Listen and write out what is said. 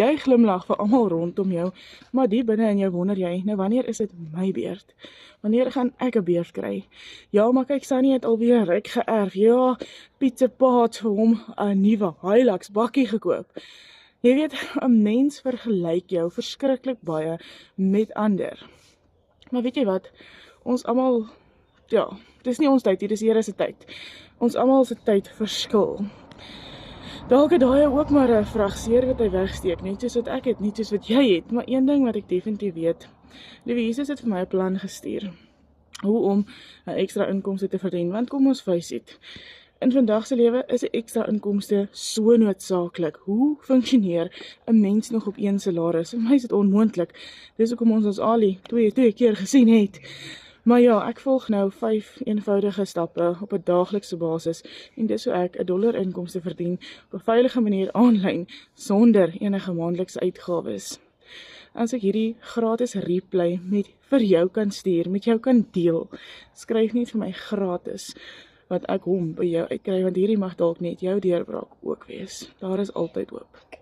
Jy glimlag vir almal rondom jou, maar die binne in jou wonder jy, nou wanneer is dit my beurt? Wanneer gaan ek 'n beurt kry? Ja, maar kyk, Sunny het alweer ryk geërf. Ja, Piet se pa het vir hom 'n nuwe Hilux bakkie gekoop. Jy weet, 'n mens vergelyk jou verskriklik baie met ander. Maar weet jy wat? Ons almal, ja, dis nie ons tyd hier, dis die Here se tyd. Ons almal se tyd verskil. Dalk het daai ook maar 'n vragseer wat hy wegsteek, net soos wat ek het, nie soos wat jy het, maar een ding wat ek definitief weet, Liewe Jesus het vir my 'n plan gestuur, hoe om 'n ekstra inkomste te verdien, want kom ons face it, in vandag se lewe is 'n ekstra inkomste so noodsaaklik. Hoe funksioneer 'n mens nog op een salaris? Vir my is dit onmoontlik. Dis hoekom ons Ali twee keer gesien het. Maar ja, ek volg nou 5 eenvoudige stappe op 'n daaglikse basis en dis hoe ek $1 inkomste verdien op 'n veilige manier aanlyn sonder enige maandelikse uitgawes. As ek hierdie gratis replay vir jou kan stuur, met jou kan deel, skryf net vir my gratis wat ek hom by jou uitkry, want hierdie mag dalk net jou deurbraak ook wees. Daar is altyd hoop.